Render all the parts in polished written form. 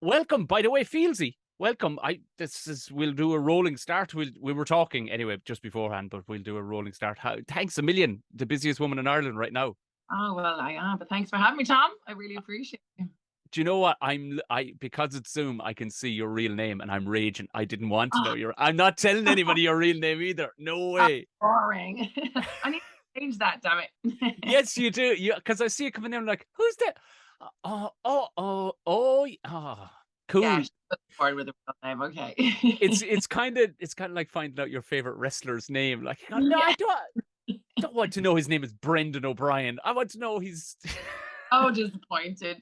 welcome, by the way, Fieldsy. Welcome. We'll do a rolling start. We were talking anyway just beforehand, but we'll do a rolling start. Thanks a million. The busiest woman in Ireland right now. Oh, well, I am, but thanks for having me, Tom. I really appreciate it. Do you know what? Because it's Zoom, I can see your real name and I'm raging. I didn't want to know I'm not telling anybody your real name either. No way. Boring. I need to change that, damn it. Yes, you do. Because I see it coming in, I'm like, who's that? Cool. Yeah, bored with the real name. Okay. It's kind of like finding out your favorite wrestler's name. Like, no, I don't want to know his name is Brendan O'Brien. I want to know he's. Oh, disappointed.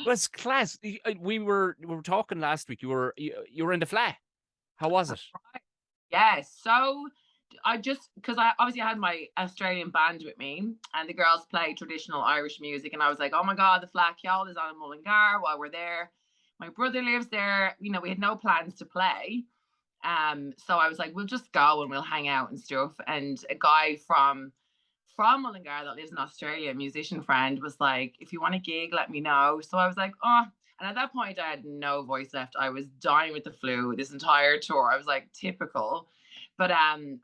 Was class. We were talking last week. You were in the flat. How was it? Right. Yeah. So because I obviously had my Australian band with me, and the girls play traditional Irish music, and I was like, oh my god, the Flat Y'all is on Mullingar while we're there. My brother lives there. You know, we had no plans to play. So I was like, we'll just go and we'll hang out and stuff. And a guy from Mullingar that lives in Australia, a musician friend, was like, if you want a gig, let me know. So I was like, oh. And at that point, I had no voice left. I was dying with the flu this entire tour. I was like, typical. But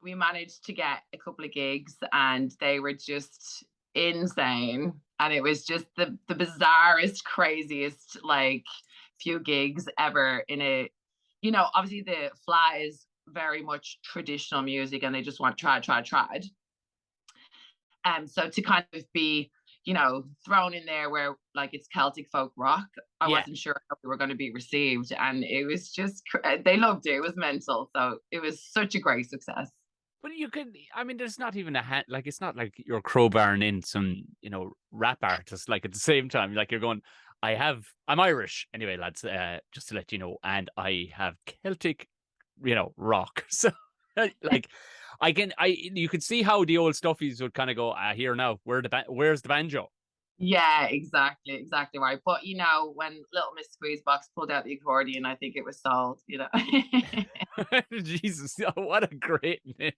we managed to get a couple of gigs and they were just insane. And it was just the bizarrest, craziest, like, few gigs ever in a, you know, obviously the Flat is very much traditional music and they just want trad. So to kind of be, you know, thrown in there where like it's Celtic folk rock, I wasn't sure how we were going to be received. And it was just, they loved it. It was mental. So it was such a great success. But you could, I mean, there's not even like, it's not like you're crowbarring in some, you know, rap artist, like at the same time, like you're going, I'm Irish anyway, lads, just to let you know, and I have Celtic, you know, rock. So like, you could see how the old stuffies would kind of go, here now, where's the banjo? Yeah, exactly right. But you know, when Little Miss Squeezebox pulled out the accordion, I think it was sold. You know. Jesus, what a great name!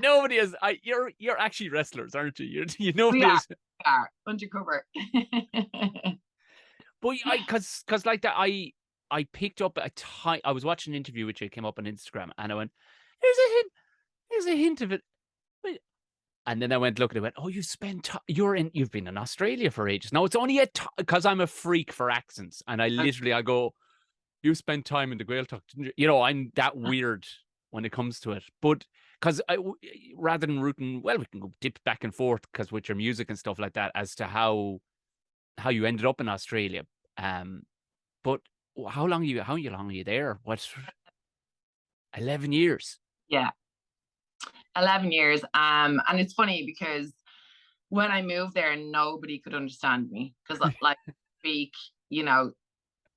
Nobody has. You're actually wrestlers, aren't you? You know, we are undercover. But because like that, I picked up I was watching an interview which came up on Instagram, and I went, here's a hint of it. And then I went looking, I went, oh, you've been in Australia for ages. No, it's only because I'm a freak for accents. And I go, you spent time in the Gaeltacht, didn't you? You know, I'm that weird when it comes to it. But because rather than rooting, well, we can go dip back and forth because with your music and stuff like that as to how you ended up in Australia. But how long are you there? What, 11 years? Yeah. 11 years. And it's funny because when I moved there, nobody could understand me because like speak, you know,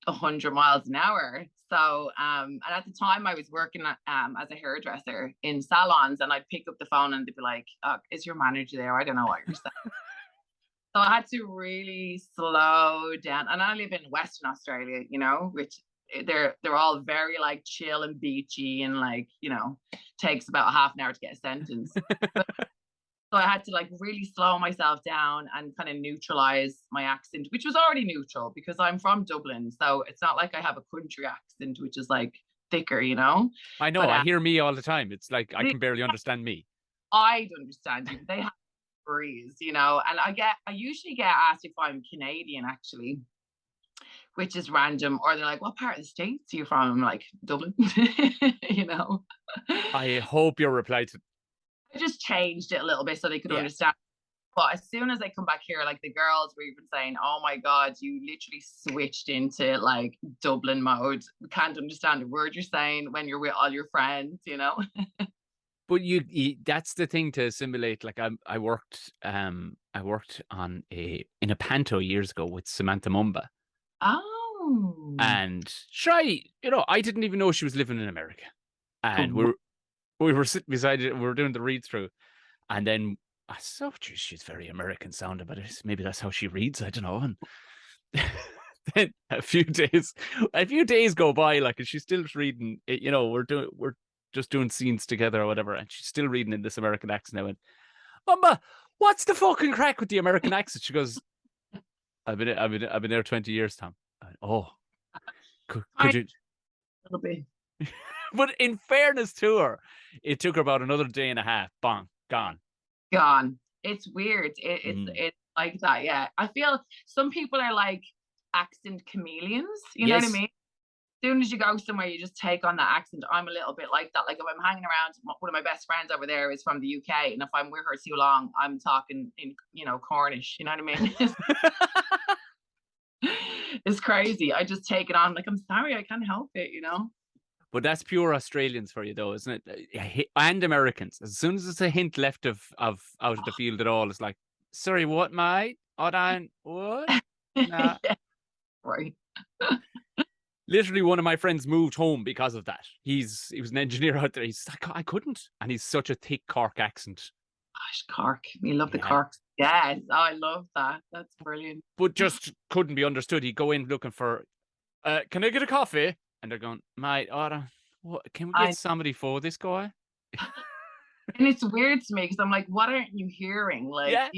100 miles an hour. So and at the time I was working as a hairdresser in salons, and I'd pick up the phone and they'd be like, oh, is your manager there? I don't know what you're saying. So I had to really slow down. And I live in Western Australia, you know, which they're all very like chill and beachy, and like, you know, takes about half an hour to get a sentence. So I had to like really slow myself down and kind of neutralize my accent, which was already neutral because I'm from Dublin. So it's not like I have a country accent, which is like thicker, you know. I know. But, I hear me all the time. It's like I can barely understand me. I understand you. They have breeze, you know. And I usually get asked if I'm Canadian, actually, which is random. Or they're like, what part of the States are you from? I'm like, Dublin. You know. I hope your reply to. I just changed it a little bit so they could understand. But as soon as I come back here, like the girls were even saying, oh my God, you literally switched into like Dublin mode. We can't understand a word you're saying when you're with all your friends, you know? But you that's the thing to assimilate. Like I worked in a panto years ago with Samantha Mumba. Oh. And you know, I didn't even know she was living in America. And we were sitting beside it, we were doing the read through, and then I thought, she's very American sounding, but maybe that's how she reads. I don't know. And then a few days go by, like, and she's still reading. You know, we're just doing scenes together or whatever, and she's still reading in this American accent. I went, Mama, what's the fucking crack with the American accent? She goes, I've been there 20 years, Tom. Oh, could I you? a little bit. But in fairness to her, it took her about another day and a half. Bang, gone. Gone. It's weird. Mm. It's like that. Yeah, I feel some people are like accent chameleons. You know what I Yes. mean? As soon as you go somewhere, you just take on that accent. I'm a little bit like that. Like if I'm hanging around, one of my best friends over there is from the UK, and if I'm with her too long, I'm talking in Cornish. You know what I mean? It's crazy. I just take it on. Like I'm sorry, I can't help it. But that's pure Australians for you, though, isn't it? And Americans. As soon as it's a hint left of out of the field at all, it's like, sorry, what, mate? Hold on, what? Nah. Yeah, right. Literally, one of my friends moved home because of that. He was an engineer out there. He's like, I couldn't, and he's such a thick Cork accent. Gosh, Cork. We love the Yeah. Corks. Yes, oh, I love that. That's brilliant. But just couldn't be understood. He'd go in looking for, can I get a coffee? And they're going, mate, what, can we get somebody for this guy? And it's weird to me because I'm like, what aren't you hearing? Like, Yeah.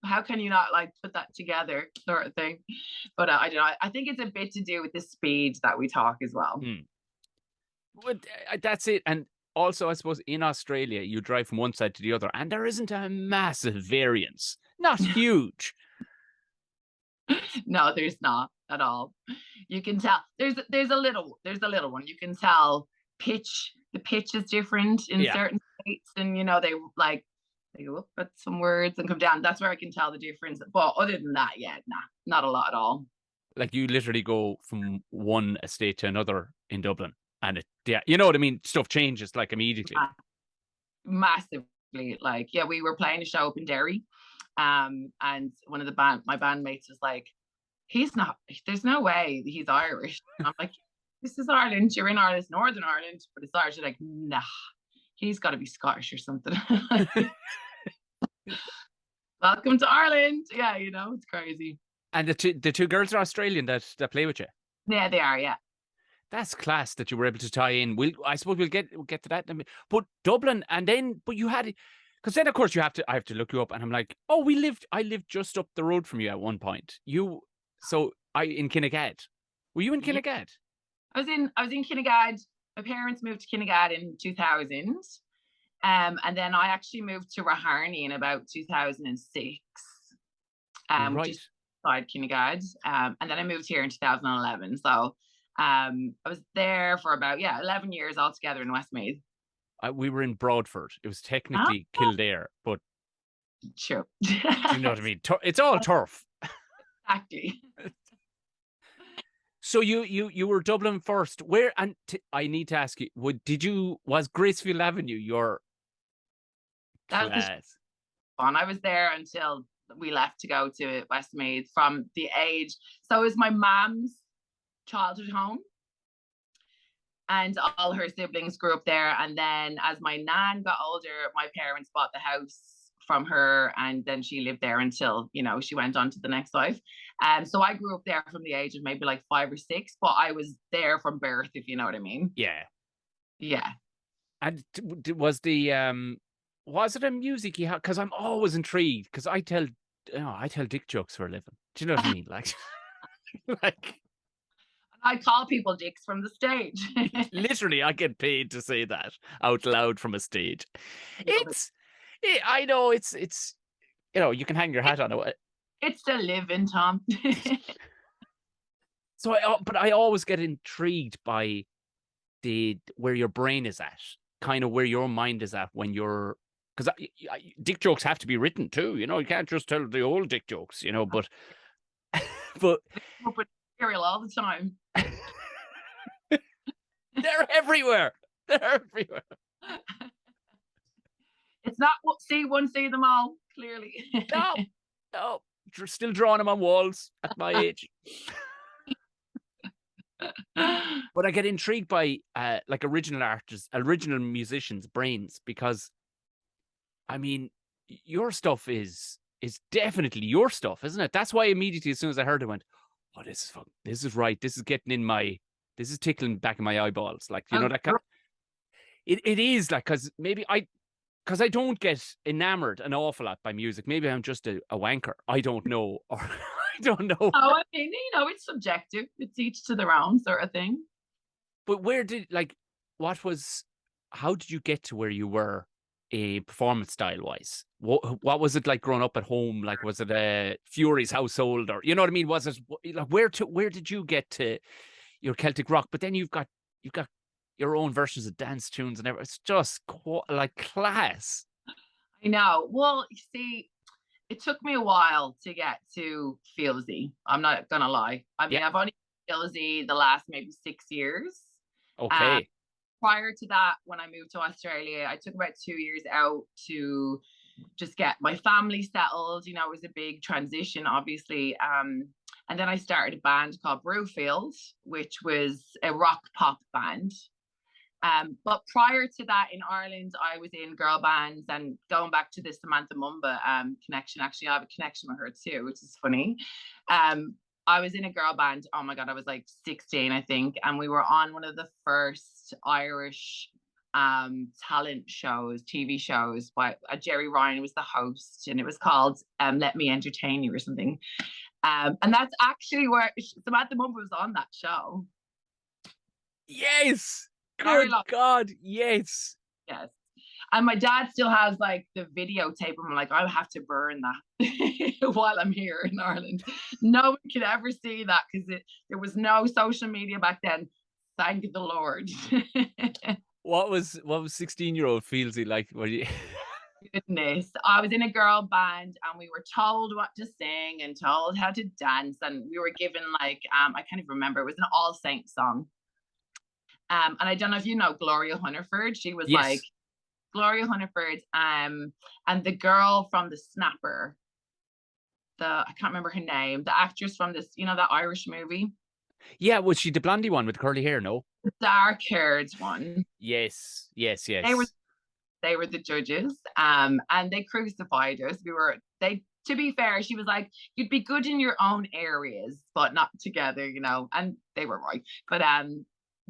How can you not like put that together, sort of thing? But I don't know. I think it's a bit to do with the speed that we talk as well. But that's it. And also, I suppose in Australia, you drive from one side to the other, and there isn't a massive variance. Not huge. No, there's not at all. You can tell there's a little one. You can tell the pitch is different in certain states, and they like they go up at some words and come down. That's where I can tell the difference. But other than that, yeah, not a lot at all. Like you literally go from one estate to another in Dublin, and you know what I mean? Stuff changes like immediately. Massively. Like, yeah, we were playing a show up in Derry, and one of my bandmates was like, there's no way he's Irish. And I'm like, this is Ireland. You're in Ireland, Northern Ireland, but it's Irish. You're like, nah, he's got to be Scottish or something. Welcome to Ireland. Yeah, it's crazy. And the two girls are Australian that play with you. Yeah, they are. Yeah, that's class that you were able to tie in. I suppose we'll get to that. But Dublin, but you had, because then of course I have to look you up, and I'm like, oh, I lived just up the road from you at one point. In Kinnegad. Were you in Kinnegad? I was in Kinnegad. My parents moved to Kinnegad in 2000. And then I actually moved to Raharney in about 2006. Right. Just outside Kinnegad. And then I moved here in 2011. So I was there for about 11 years altogether in Westmeath. We were in Broadford. It was technically Kildare, but sure. You know what I mean? It's all turf. Exactly. So you were Dublin first. Where I need to ask you, was Gracefield Avenue your class? I was there until we left to go to Westmeath from the age. So it was my mom's childhood home, and all her siblings grew up there. And then as my nan got older, my parents bought the house from her, and then she lived there until she went on to the next life. So I grew up there from the age of maybe like 5 or 6, but I was there from birth, if you know what I mean. Yeah. And was it a music you had? Because I'm always intrigued, because I tell dick jokes for a living. Do you know what I mean? Like I call people dicks from the stage. Literally, I get paid to say that out loud from a stage. I know it's you can hang your hat on it. It's the living, Tom. So but I always get intrigued by where your brain is at, kind of where your mind is at when you're, because dick jokes have to be written too. You can't just tell the old dick jokes. But material all the time. They're everywhere. It's not one see them all, clearly. No, still drawing them on walls at my age. But I get intrigued by like original artists, original musicians' brains, because I mean, your stuff is definitely your stuff, isn't it? That's why immediately, as soon as I heard it, I went, oh, this is fun. This is right. This is getting in this is tickling back in my eyeballs. Like, that kind of, it is like, because because I don't get enamored an awful lot by music. Maybe I'm just a wanker. I don't know. Or I don't know. Oh, I mean, it's subjective. It's each to their own sort of thing. But how did you get to where you were performance style wise? What was it like growing up at home? Like, was it a Fury's household, or you know what I mean? Was it like where did you get to your Celtic rock? But then you've got your own versions of dance tunes and everything. It's just like class. I know. Well, you see, it took me a while to get to Fieldsy. I'm not gonna lie. I mean, Yeah. I've only Fieldsy the last maybe 6 years. Okay. Prior to that, when I moved to Australia, I took about 2 years out to just get my family settled. It was a big transition, obviously. And then I started a band called Brewfield, which was a rock pop band. But prior to that, in Ireland, I was in girl bands, and going back to the Samantha Mumba connection, actually, I have a connection with her too, which is funny. I was in a girl band. Oh my God, I was like 16, I think. And we were on one of the first Irish talent shows, TV shows, by Jerry Ryan was the host, and it was called Let Me Entertain You or something. And that's actually where Samantha Mumba was on that show. Yes. Good God, yes. Yes. And my dad still has like the videotape. I'm like, I have to burn that while I'm here in Ireland. No one could ever see that because there was no social media back then. Thank the Lord. What was 16-year-old Fieldsy like? Were you? Goodness, I was in a girl band, and we were told what to sing and told how to dance, and we were given like I can't even remember. It was an All Saints song. And I don't know if you know Gloria Hunniford. She was like Gloria Hunniford, and the girl from The Snapper. I can't remember her name. The actress from this, that Irish movie. Yeah, was she the blondie one with curly hair? No, the dark-haired one. Yes. They were the judges, and they crucified us. To be fair, she was like, "You'd be good in your own areas, but not together," and they were right. But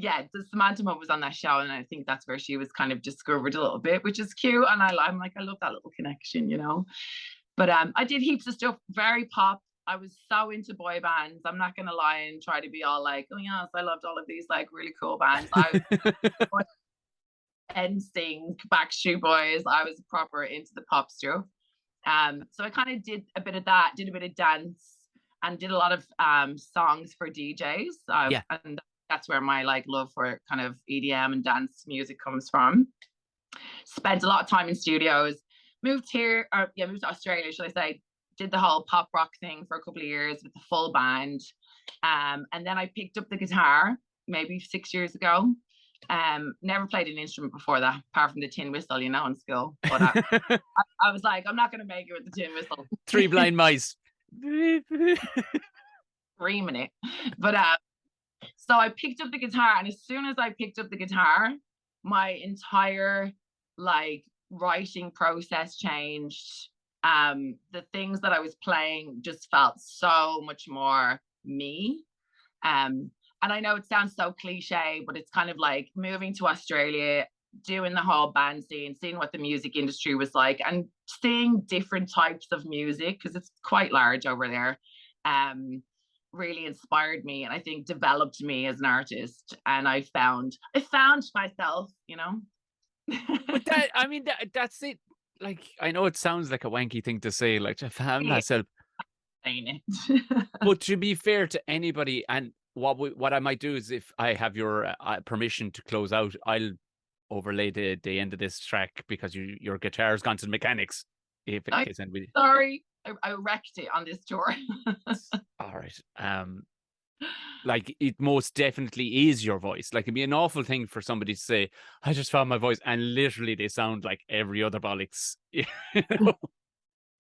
yeah, the Samantha Mum was on that show, and I think that's where she was kind of discovered a little bit, which is cute. And I'm like, I love that little connection, But I did heaps of stuff, very pop. I was so into boy bands. I'm not gonna lie and try to be all like, oh yes, I loved all of these like really cool bands. I was NSYNC, Backstreet Boys. I was proper into the pop stuff. So I kind of did a bit of that, did a bit of dance, and did a lot of songs for DJs. And that's where my like love for kind of EDM and dance music comes from. Spent a lot of time in studios. Moved to Australia, should I say. Did the whole pop rock thing for a couple of years with the full band. And then I picked up the guitar maybe 6 years ago. Never played an instrument before that, apart from the tin whistle, in school. But I was like, I'm not going to make it with the tin whistle. 3 blind mice. Screaming it. But so I picked up the guitar, and as soon as I picked up the guitar, my entire like writing process changed. The things that I was playing just felt so much more me. And I know it sounds so cliche, but it's kind of like moving to Australia, doing the whole band scene, seeing what the music industry was like, and seeing different types of music, because it's quite large over there, really inspired me, and I think developed me as an artist. And I found myself, But that's it. Like, I know it sounds like a wanky thing to say, like, to found myself. Ain't it? But to be fair to anybody, and what I might do is, if I have your permission to close out, I'll overlay the end of this track, because your guitar's gone to the mechanics. Sorry, I wrecked it on this tour. All right. Like, it most definitely is your voice. Like, it'd be an awful thing for somebody to say, I just found my voice, and literally they sound like every other bollocks.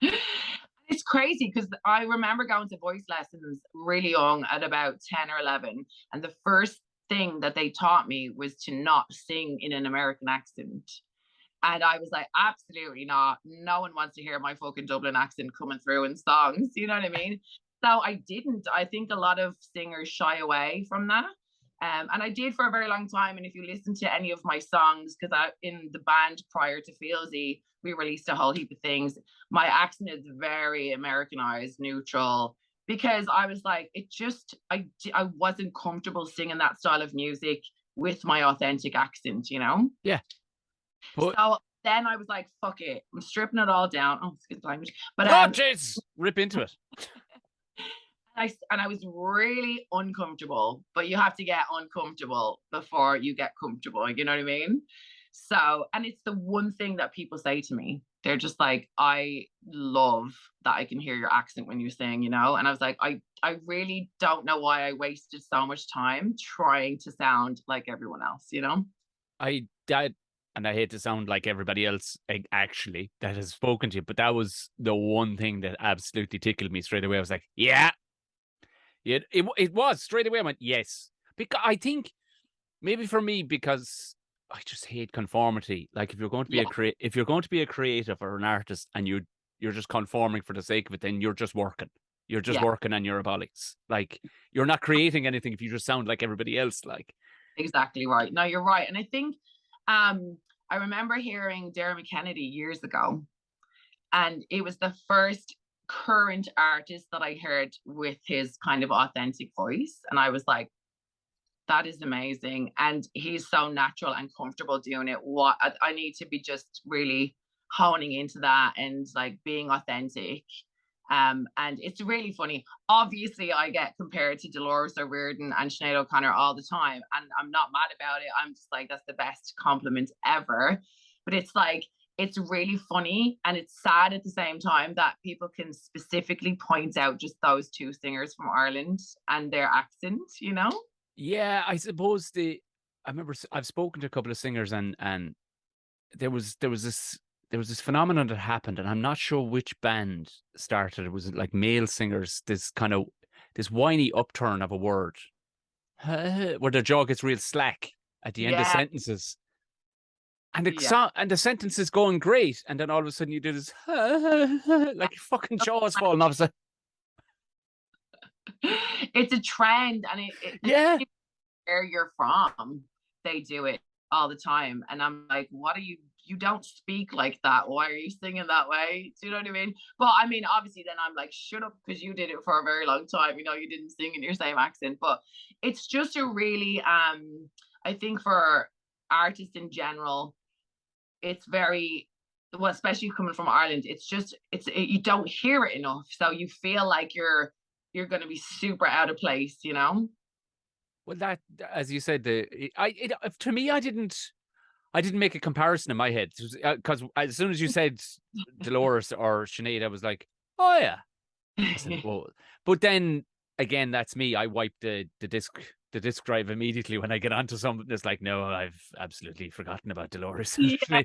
It's crazy, because I remember going to voice lessons really young, at about 10 or 11, and the first thing that they taught me was to not sing in an American accent. And I was like, absolutely not. No one wants to hear my fucking Dublin accent coming through in songs. You know what I mean? So I didn't. I think a lot of singers shy away from that. And I did for a very long time. And if you listen to any of my songs, because I in the band prior to Fieldsy, we released a whole heap of things. My accent is very Americanized, neutral, because I was like, I wasn't comfortable singing that style of music with my authentic accent, you know? Yeah. But So then I was like, fuck it. I'm stripping it all down. Oh, excuse the language. But oh jeez, rip into it. I was really uncomfortable, but you have to get uncomfortable before you get comfortable. You know what I mean? So, and it's the one thing that people say to me. They're just like, I love that I can hear your accent when you sing, you know? And I was like, I really don't know why I wasted so much time trying to sound like everyone else, you know? And I hate to sound like everybody else actually that has spoken to you, but that was the one thing that absolutely tickled me straight away. I was like, yeah. It was straight away. I went, yes. Because I think maybe for me, because I just hate conformity. Like if you're going to be if you're going to be a creative or an artist and you're just conforming for the sake of it, then you're just working. You're just working on your abolics. Like you're not creating anything if you just sound like everybody else. Like exactly right. No, you're right. And I think I remember hearing Dermot Kennedy years ago, and it was the first current artist that I heard with his kind of authentic voice. And I was like, that is amazing. And he's so natural and comfortable doing it. What I need to be just really honing into that and like being authentic. And it's really funny. Obviously, I get compared to Dolores O'Riordan and Sinead O'Connor all the time, and I'm not mad about it. I'm just like, that's the best compliment ever. But it's like, it's really funny and it's sad at the same time that people can specifically point out just those two singers from Ireland and their accent, you know? yeah, I suppose I remember I've spoken to a couple of singers and there was this phenomenon that happened, and I'm not sure which band started. It was like male singers, this whiny upturn of a word, where their jaw gets real slack at the end of Yeah. sentences. And the sentence is going great, and then all of a sudden you do this like your fucking jaw is falling off. It's a trend, and yeah, where you're from, they do it all the time. And I'm like, what are you don't speak like that. Why are you singing that way? Do you know what I mean? But I mean, obviously, then I'm like, shut up, because you did it for a very long time. You know, you didn't sing in your same accent. But it's just a really, I think for artists in general, it's very, well, especially coming from Ireland, you don't hear it enough. So you feel like you're going to be super out of place, you know? well, that, as you said, to me, I didn't make a comparison in my head because as soon as you said Dolores or Sinead, I was like, oh yeah. I said, well, but then again, that's me. I wipe the disc drive immediately when I get onto something that's like, no, I've absolutely forgotten about Dolores. Yeah.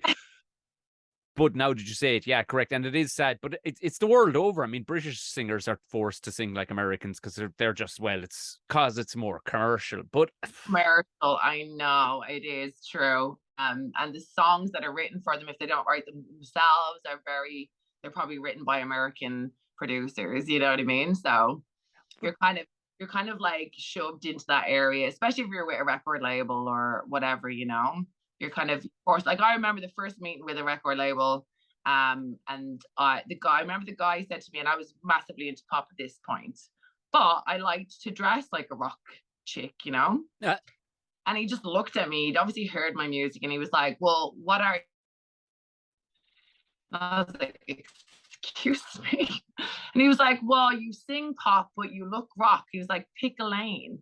But now did you say it? Yeah, correct. And it is sad, but it's the world over. I mean, British singers are forced to sing like Americans because they're just, well, it's because it's more commercial. But commercial, I know, it is true. And the songs that are written for them, if they don't write them themselves, they're probably written by American producers. You know what I mean? So you're kind of like shoved into that area, especially if you're with a record label or whatever, you know. You're kind of forced. Like I remember the first meeting with a record label, and I remember the guy said to me, and I was massively into pop at this point, but I liked to dress like a rock chick, you know. yeah, And he just looked at me. He'd obviously heard my music, and he was like, "Well, what are?" I was like, "Excuse me," and he was like, "Well, you sing pop, but you look rock." He was like, "Pick a lane."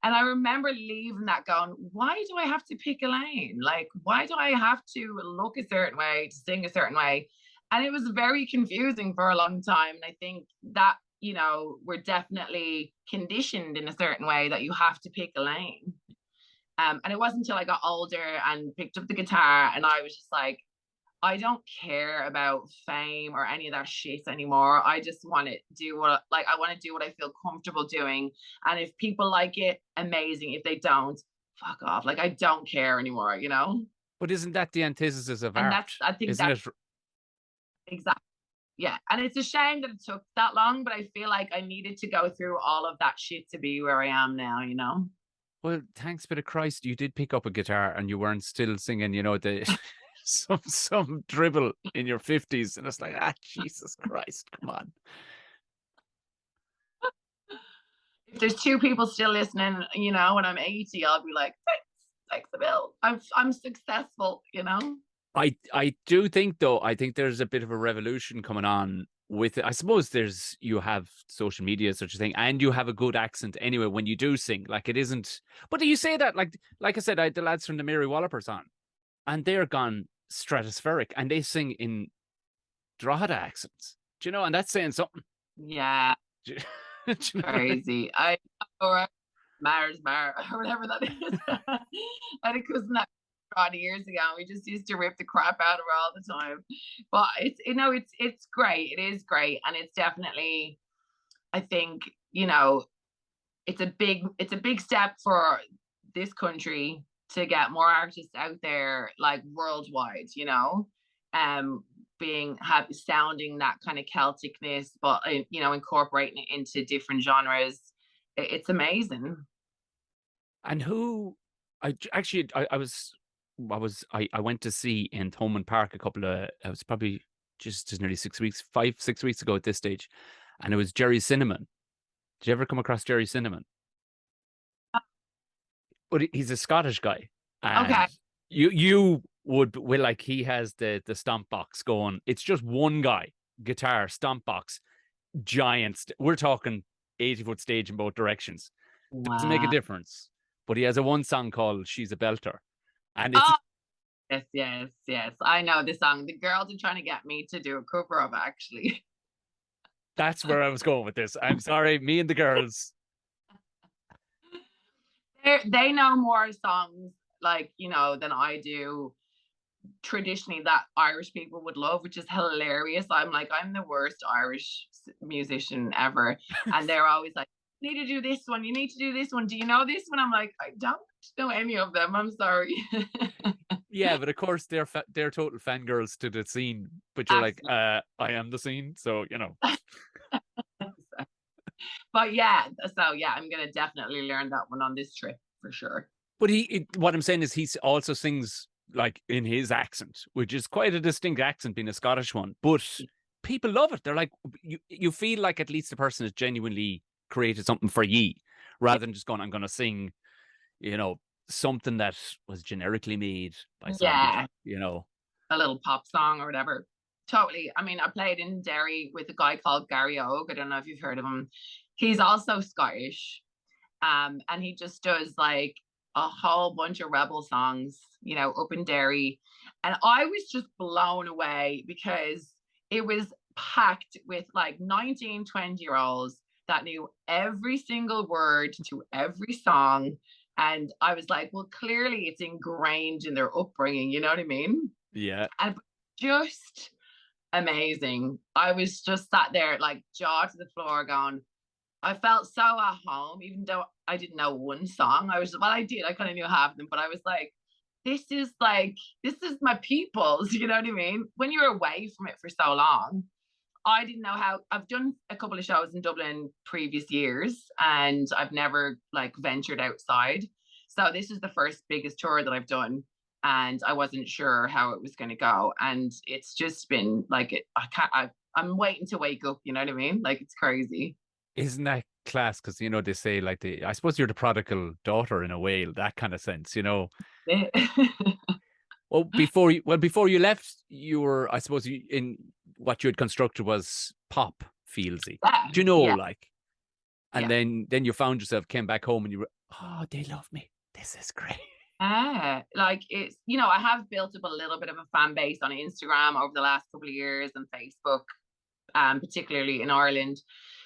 And I remember leaving that going, why do I have to pick a lane? Like, why do I have to look a certain way to sing a certain way? And it was very confusing for a long time. And I think that, you know, we're definitely conditioned in a certain way that you have to pick a lane. And it wasn't until I got older and picked up the guitar and I was just like, I don't care about fame or any of that shit anymore. I just want to do I want to do what I feel comfortable doing. And if people like it, amazing. If they don't, fuck off. Like I don't care anymore, you know? but isn't that the antithesis of And art? I think Isn't that's it? exactly, yeah. And it's a shame that it took that long, but I feel like I needed to go through all of that shit to be where I am now, you know? Well, thanks be to Christ, you did pick up a guitar and you weren't still singing, you know, the some dribble in your 50s. And it's like, Jesus Christ, come on. If there's two people still listening, you know, when I'm 80, I'll be like, thanks the bill. I'm successful, you know. I do think though, I think there's a bit of a revolution coming on with it. I suppose you have social media, such a thing, and you have a good accent anyway when you do sing. Like it isn't, but do you say that like I said, I had the lads from the Mary Wallopers on, and they're gone stratospheric, and they sing in Drogheda accents. Do you know? And that's saying something. Yeah, Do you know what I mean? crazy. Or Mars Mar or whatever that is. I think it was that 20 years ago. We just used to rip the crap out of her all the time. But it's, you know, it's great. It is great, and it's definitely, I think, you know, it's a big step for this country to get more artists out there, like worldwide, you know, being happy sounding that kind of Celticness, but you know, incorporating it into different genres. It's amazing. And who I actually I went to see in Thomond Park it was probably just nearly 6 weeks, 5, 6 weeks ago at this stage, and it was Jerry Cinnamon. Did you ever come across Jerry Cinnamon? But he's a Scottish guy, and Okay. you would like he has the stomp box going. It's just one guy, guitar, stomp box, giant. We're talking 80-foot stage in both directions. Doesn't make a Wow. difference. But he has a one song called "She's a Belter," and it's Oh, yes. I know the song. The girls are trying to get me to do a cover of it, actually. that's where I was going with this. I'm sorry, me and the girls. They know more songs, like, you know, than I do traditionally, that Irish people would love, which is hilarious. I'm like, I'm the worst Irish musician ever. And they're always like, you need to do this one. You need to do this one. Do you know this one? I'm like, I don't know any of them. I'm sorry. Yeah, but of course they're total fangirls to the scene. But you're like, Absolutely. I am the scene, so you know. But yeah, so yeah, I'm gonna definitely learn that one on this trip for sure. But what I'm saying is he also sings like in his accent, which is quite a distinct accent, being a Scottish one. But people love it. They're like, you feel like at least the person has genuinely created something for ye, rather than just going, I'm going to sing, you know, something that was generically made by somebody, Yeah, you know. a little pop song or whatever. Totally. I mean, I played in Derry with a guy called Gary Og. I don't know if you've heard of him. He's also Scottish. And he just does like a whole bunch of rebel songs, you know, up in Derry. And I was just blown away because it was packed with like 19, 20 year olds that knew every single word to every song. And I was like, well, clearly it's ingrained in their upbringing, you know what I mean? Yeah. And just amazing. I was just sat there like jaw to the floor going, I felt so at home, even though I didn't know one song. I did, I kind of knew half of them, but I was this is my people's, you know what I mean? When you're away from it for so long, I didn't know how. I've done a couple of shows in Dublin previous years, and I've never like ventured outside. So this is the first biggest tour that I've done, and I wasn't sure how it was going to go. And it's just been like I can't. I'm waiting to wake up. You know what I mean? Like it's crazy. Isn't that class? Because, you know, they say like I suppose you're the prodigal daughter in a way, that kind of sense, you know. Well, before you left, you were, I suppose, in what you had constructed was pop Fieldsy. Yeah, Do you know, yeah, like, and yeah. then you found yourself, came back home, and you were, oh, they love me. This is great. Like it's, you know, I have built up a little bit of a fan base on Instagram over the last couple of years and Facebook, particularly in Ireland,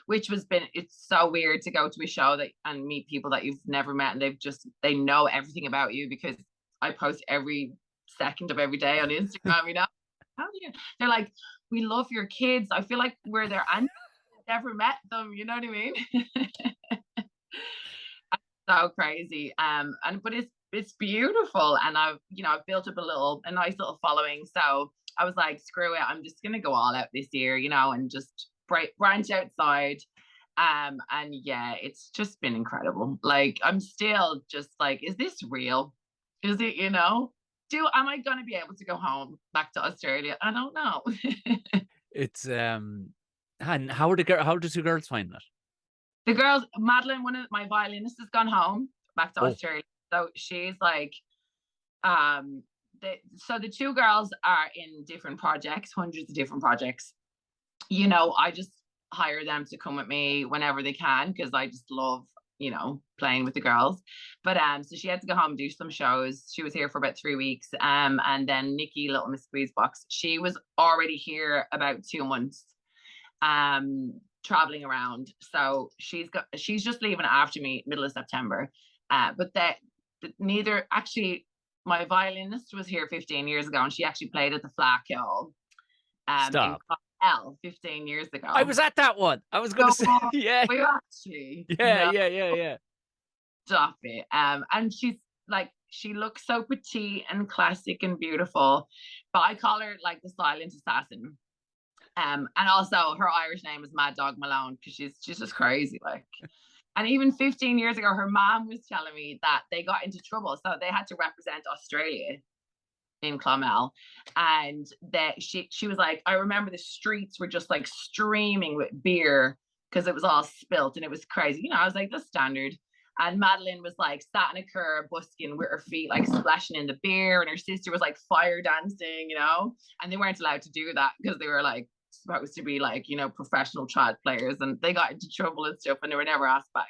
which it's so weird to go to a show that and meet people that you've never met and they know everything about you because I post every second of every day on Instagram, you know. How do you, they're like, we love your kids. I feel like we're their aunt, never met them, you know what I mean? So crazy. And but it's beautiful. And I've built up a nice little following. So I was like, screw it, I'm just gonna go all out this year, you know, and just branch outside. And yeah, it's just been incredible. Like, I'm still just like, is this real? Is it, am I gonna be able to go home back to Australia? I don't know. It's and how does the girls find that? The girls, Madeline, one of my violinists, has gone home back to Oh, Australia. So she's like, um, so the two girls are in different projects, hundreds of different projects. I just hire them to come with me whenever they can because I just love, playing with the girls. But so she had to go home and do some shows. She was here for about 3 weeks. And then Nikki, Little Miss Squeezebox, she was already here about 2 months, traveling around. So she's just leaving after me, middle of September. But that neither actually, my violinist was here 15 years ago, and she actually played at the Flak, y'all, in stop. Clonmel 15 years I ago. was at that one. I was going So to say, yeah, we actually, yeah, yeah, yeah, yeah. stop it. And she's like, she looks so petite and classic and beautiful, but I call her like the silent assassin. And also her Irish name is Mad Dog Malone because she's just crazy, like. And even 15 years ago, her mom was telling me that they got into trouble, so they had to represent Australia in Clonmel, and that she was like, I remember the streets were just like streaming with beer because it was all spilt and it was crazy. I was like, the standard. And Madeline was like sat in a curb busking with her feet like splashing in the beer, and her sister was like fire dancing, and they weren't allowed to do that because they were like supposed to be like, professional child players, and they got into trouble and stuff, and they were never asked back.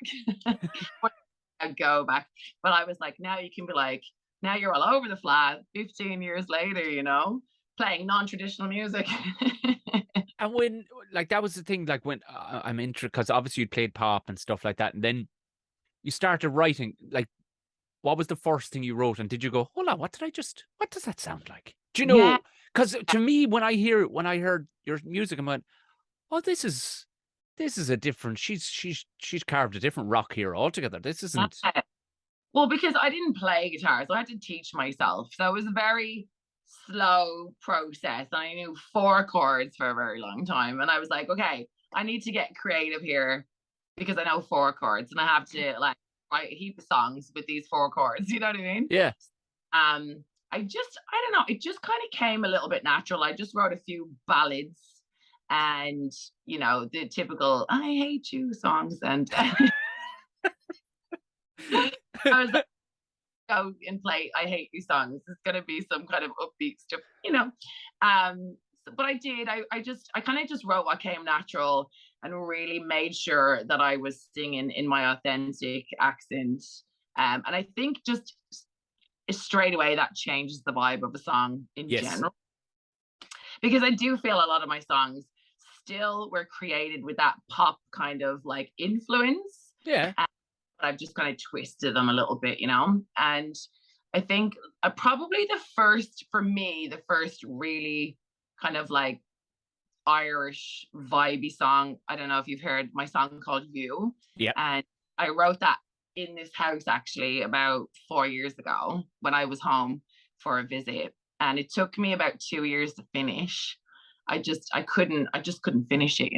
I'd go back. But I was like, now you can be like, now you're all over the flat 15 years later, playing non-traditional music. And when, like, that was the thing, like, when I'm interested, because obviously you played pop and stuff like that, and then you started writing, like, what was the first thing you wrote? And did you go, hold on, what does that sound like? Do you Yeah. know? Because to me, when I heard your music, I went, oh, this is a different, she's carved a different rock here altogether. This isn't. Well, because I didn't play guitar, so I had to teach myself. So it was a very slow process. I knew 4 chords for a very long time. And I was like, okay, I need to get creative here because I know 4 chords and I have to like write a heap of songs with these 4 chords. You know what I mean? Yeah. I don't know, it just kind of came a little bit natural. I just wrote a few ballads and, the typical I hate you songs. And I was like, go and play I hate you songs. It's gonna be some kind of upbeat stuff, but I did. I kind of just wrote what came natural and really made sure that I was singing in my authentic accent. And I think just straight away that changes the vibe of a song in general. Because I do feel a lot of my songs still were created with that pop kind of like influence. Yeah. But I've just kind of twisted them a little bit, and I think probably the first really kind of like Irish vibey song. I don't know if you've heard my song called You. Yeah. And I wrote that in this house actually about 4 years ago when I was home for a visit. And it took me about 2 years to finish. I just couldn't finish it,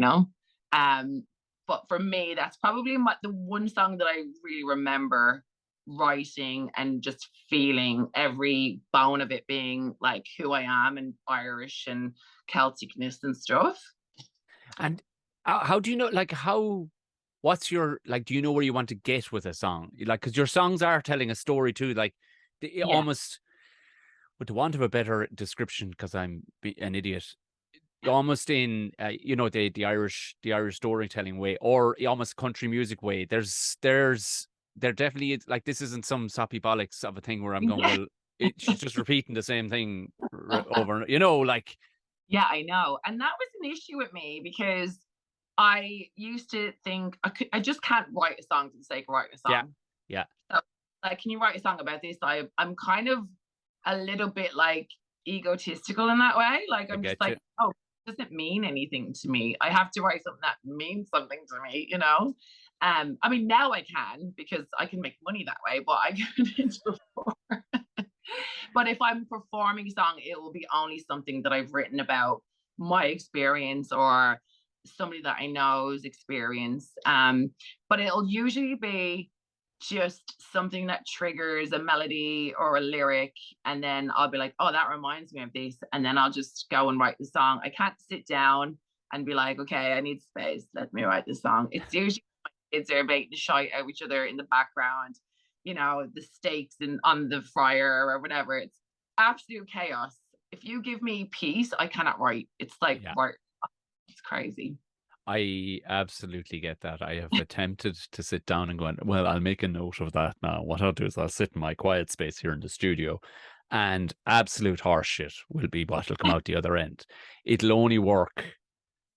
but for me, that's probably the one song that I really remember writing and just feeling every bone of it being like who I am and Irish and Celticness and stuff. And how do you know, like, what's your, like, do you know where you want to get with a song? Like, because your songs are telling a story too, like, almost, with the want of a better description, because I'm an idiot, almost in the Irish storytelling way, or almost country music way. There definitely is, like, this isn't some soppy bollocks of a thing where I'm going, well, she's just repeating the same thing over, like. Yeah, I know. And that was an issue with me because I used to think I just can't write a song for the sake of writing a song. Yeah. So, like, can you write a song about this? I'm kind of a little bit like egotistical in that way. Like, I'm just like, oh, it doesn't mean anything to me. I have to write something that means something to me, I mean, now I can because I can make money that way, but I couldn't before. But if I'm performing a song, it will be only something that I've written about my experience or somebody that I know's experience. But it'll usually be just something that triggers a melody or a lyric, and then I'll be like, oh, that reminds me of this, and then I'll just go and write the song. I can't sit down and be like, okay, I need space, let me write the song. It's usually kids are about to shout at each other in the background, you know, the steaks on the fryer or whatever. It's absolute chaos. If you give me peace, I cannot write. It's like, right, it's crazy. I absolutely get that. I have attempted to sit down and go, well, I'll make a note of that now. What I'll do is I'll sit in my quiet space here in the studio, and absolute horseshit will be what will come out the other end. It'll only work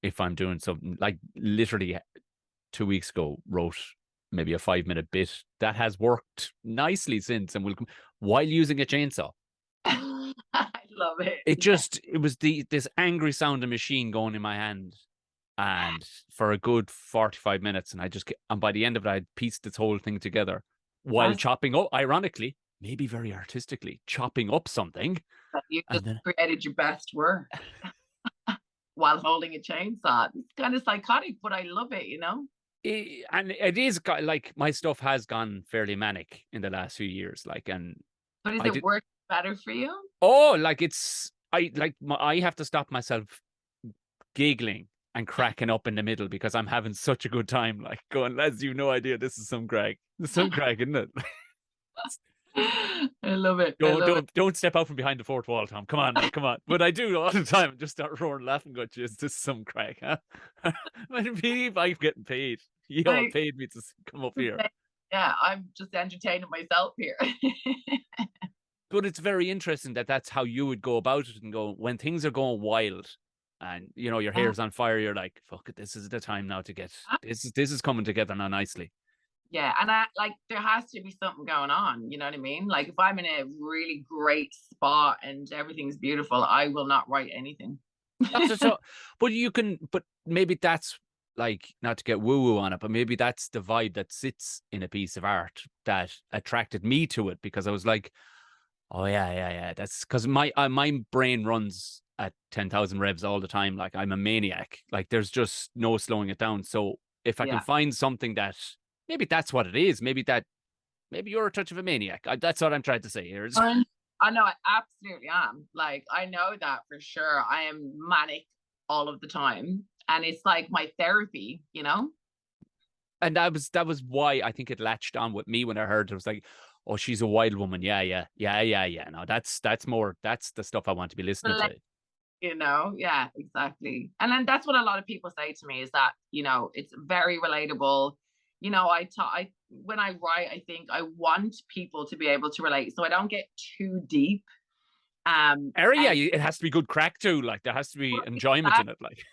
if I'm doing something like literally 2 weeks ago, wrote maybe a 5-minute bit that has worked nicely since, and will come while using a chainsaw. I love it. It was this angry sound of machine going in my hand, and for a good 45 minutes, and by the end of it, I'd pieced this whole thing together while chopping up, ironically, maybe very artistically, chopping up something. You just created your best work while holding a chainsaw. It's kind of psychotic, but I love it, you know? And it is like, my stuff has gone fairly manic in the last few years. Like, but is it working better for you? Oh, like I have to stop myself giggling and cracking up in the middle because I'm having such a good time. Like, going, lads, you've no idea. This is some crack. It's some crack, isn't it? I love it. Don't step out from behind the fourth wall, Tom. Come on, now, come on. But I do all the time. Just start roaring, laughing, go, "Jeez, this is some crack, huh?" I believe I'm getting paid. You all paid me to come up here. Yeah, I'm just entertaining myself here. But it's very interesting that that's how you would go about it, and go, when things are going wild and, you know, your hair's on fire, you're like, fuck it, this is the time now to get this is coming together now nicely. Yeah, and I like, there has to be something going on, you know what I mean? Like, if I'm in a really great spot and everything's beautiful, I will not write anything. But maybe that's, like, not to get woo-woo on it, but maybe that's the vibe that sits in a piece of art that attracted me to it, because I was like, oh yeah, that's because my brain runs at 10,000 revs all the time. Like, I'm a maniac. Like, there's just no slowing it down. So if I can find something that, maybe that's what it is. Maybe you're a touch of a maniac. That's what I'm trying to say here. I know, I absolutely am. Like, I know that for sure. I am manic all of the time, and it's like my therapy, you know? And that was why I think it latched on with me when I heard it. It was like, oh, she's a wild woman. Yeah. No, that's the stuff I want to be listening to. You know, yeah, exactly. And then that's what a lot of people say to me, is that, you know, it's very relatable. You know, when I write, I think I want people to be able to relate, so I don't get too deep. It has to be good crack too. Like, there has to be enjoyment in it. Like,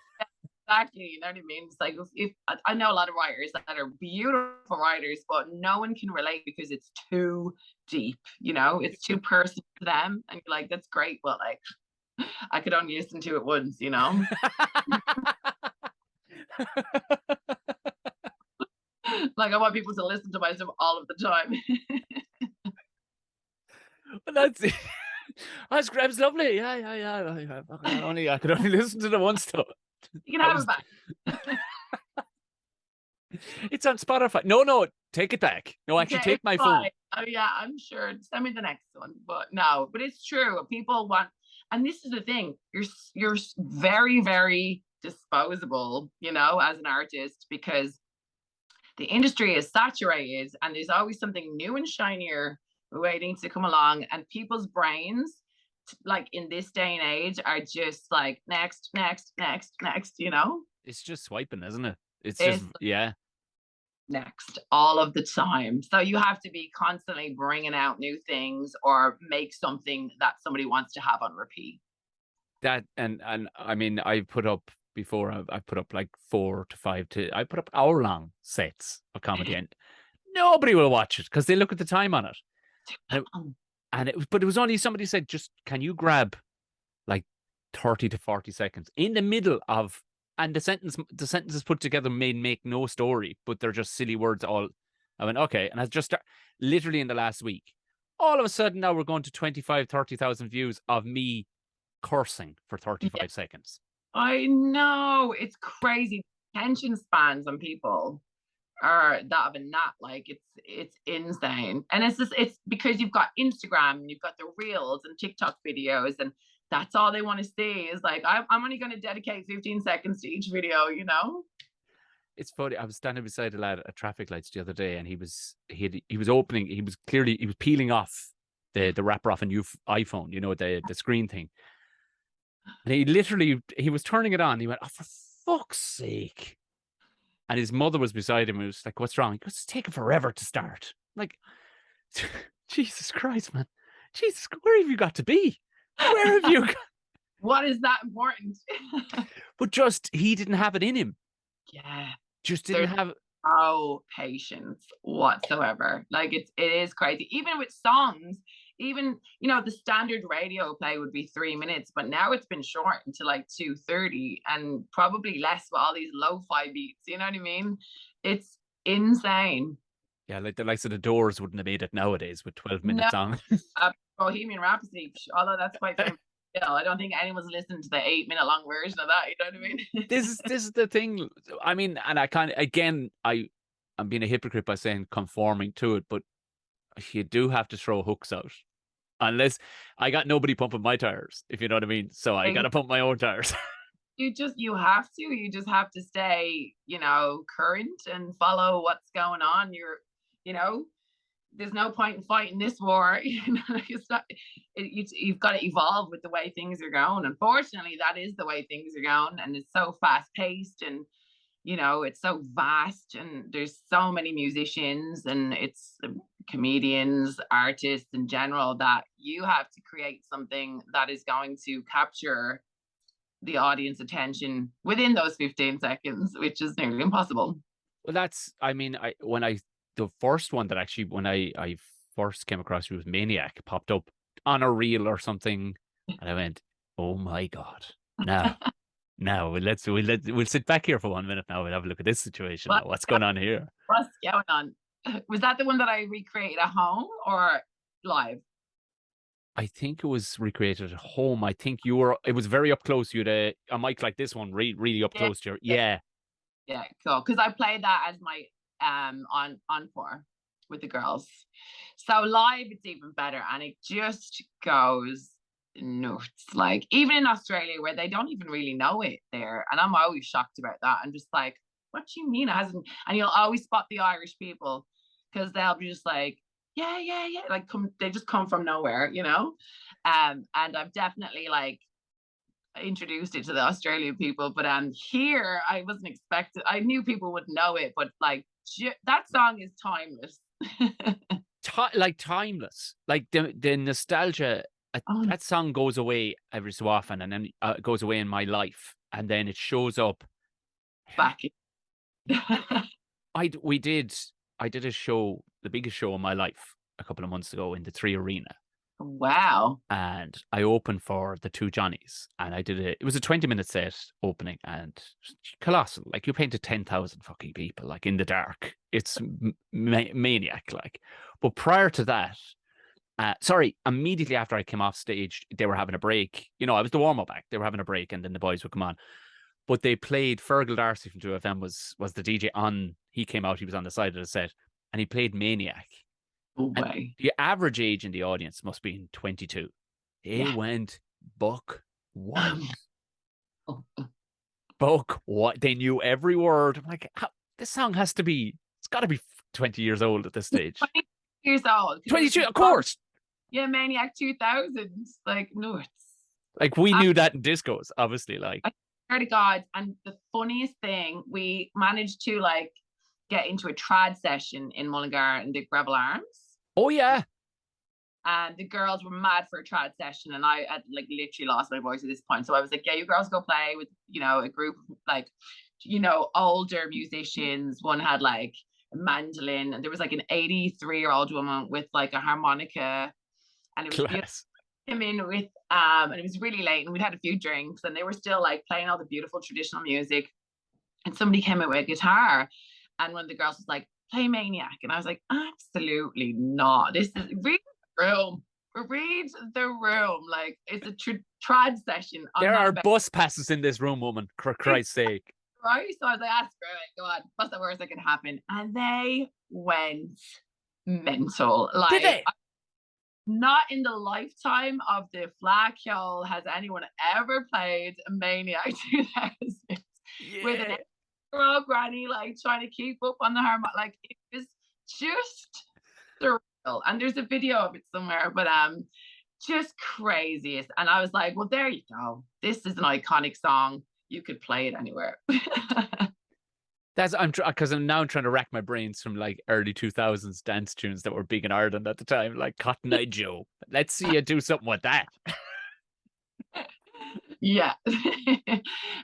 exactly, you know what I mean? It's like, if I know a lot of writers that are beautiful writers, but no one can relate because it's too deep. You know, it's too personal to them, and you're like, that's great, but like, I could only listen to it once, you know? Like, I want people to listen to my stuff all of the time. Well, that's it. That's lovely. Yeah. I could only listen to the one stuff. You can have it back. It's on Spotify. No, take it back. No, actually, take my phone. Oh yeah, I'm sure. Send me the next one. But no, but it's true. People want, and this is the thing. You're very, very disposable, you know, as an artist, because the industry is saturated, and there's always something new and shinier waiting to come along. And people's brains, like, in this day and age, are just like, next, you know? It's just swiping, isn't it? It's just, yeah. Next, all of the time. So you have to be constantly bringing out new things, or make something that somebody wants to have on repeat. That, and I mean, I put up like 4 to 5 I put up hour-long sets of comedy, and nobody will watch it because they look at the time on it. But it was only, somebody said, just, can you grab like 30 to 40 seconds in the middle of, and the sentences put together may make no story, but they're just silly words all. I went, okay. And I just literally in the last week, all of a sudden now we're going to 25, 30,000 views of me cursing for 35 seconds. I know, it's crazy. Attention spans on people are that of a gnat. Like it's insane. And it's because you've got Instagram and you've got the reels and TikTok videos, and that's all they want to see is like, I'm only going to dedicate 15 seconds to each video, you know? It's funny. I was standing beside a lad at traffic lights the other day, and he was opening. He was peeling off the wrapper off a new iPhone. You know, the screen thing. And he was turning it on. He went, "Oh, for fuck's sake!" And his mother was beside him. And he was like, "What's wrong?" He goes, "It's taking forever to start." Like, Jesus Christ, man! Jesus, where have you got to be? Where have you got? What is that important? But just he didn't have it in him. Yeah. Just didn't have no patience whatsoever. Like it is crazy. Even with songs, even the standard radio play would be 3 minutes, but now it's been shortened to like 2:30 and probably less with all these lo-fi beats. You know what I mean? It's insane. Yeah, like the likes of the Doors wouldn't have made it nowadays with 12-minute songs. Bohemian Rhapsody, although that's quite famous. I don't think anyone's listened to the 8-minute long version of that. You know what I mean? This is the thing. I mean, and I kind of, again, I'm being a hypocrite by saying conforming to it, but you do have to throw hooks out, unless I got nobody pumping my tires, if you know what I mean. So I got to pump my own tires. You just have to stay, current and follow what's going on. There's no point in fighting this war. It's not, you've got to evolve with the way things are going. Unfortunately, that is the way things are going, and it's so fast paced, and it's so vast, and there's so many musicians, and it's comedians, artists in general, that you have to create something that is going to capture the audience attention within those 15 seconds, which is nearly impossible. Well, the first one that actually, when I first came across it, was Maniac, popped up on a reel or something, and I went, "Oh my God, now we'll sit back here for 1 minute now. We'll have a look at this situation. What's going on here? What's going on?" Was that the one that I recreated at home or live? I think it was recreated at home. I think it was very up close. You had a mic like this one, really up close to your, yeah. Yeah, cool. Because I played that as my encore with the girls. So live, it's even better, and it just goes nuts. Like even in Australia, where they don't even really know it there, and I'm always shocked about that. I'm just like, what do you mean it hasn't? And you'll always spot the Irish people because they'll be just like, yeah, like they just come from nowhere, and I've definitely like introduced it to the Australian people, but here I wasn't expected. I knew people would know it, but like that song is timeless. Timeless. Like the nostalgia. That song goes away every so often, and then it goes away in my life, and then it shows up back. I did a show, the biggest show of my life, a couple of months ago in the 3 Arena. Wow. And I opened for the Two Johnnies, and it was a 20-minute set opening, and colossal. Like, you painted 10,000 fucking people, like, in the dark. It's maniac, like. But prior to that, immediately after I came off stage, they were having a break. I was the warm-up act. They were having a break, and then the boys would come on. But they played Fergal Darcy from 2FM was the DJ on. He came out, he was on the side of the set, and he played Maniac. Oh, way. The average age in the audience must be 22. They went buck wild. Buck what? They knew every word. I'm like, this song it's got to be 20 years old at this stage. 20 years old. 22, of course. Yeah, Maniac 2000. Like, no, it's like we knew that in discos, obviously. Like, I swear to God. And the funniest thing, we managed to like get into a trad session in Mullingar and the Gravel Arms. Oh yeah. And the girls were mad for a trad session, and I had like literally lost my voice at this point. So I was like, yeah, you girls go play with, a group of like, older musicians. One had like a mandolin, and there was like an 83-year-old woman with like a harmonica, and it was came in with and it was really late, and we'd had a few drinks, and they were still like playing all the beautiful traditional music, and somebody came in with a guitar, and one of the girls was like, play Maniac, and I was like, absolutely not. This is read the room. Read the room. Like, it's trad session. There are bus passes in this room, woman, for Christ's sake. Right? So I was like, that's great. Go on. What's the worst that can happen? And they went mental. Like, Did they? Not in the lifetime of the Flak Hill has anyone ever played Maniac 2000 with an 8-year-old granny, like, trying to keep up on the harmonic. Like, it was just surreal. And there's a video of it somewhere, but just craziest. And I was like, well, there you go. This is an iconic song. You could play it anywhere. Because I'm now trying to rack my brains from like early 2000s dance tunes that were big in Ireland at the time, like Cotton Eye Joe. Let's see you do something with that. Yeah.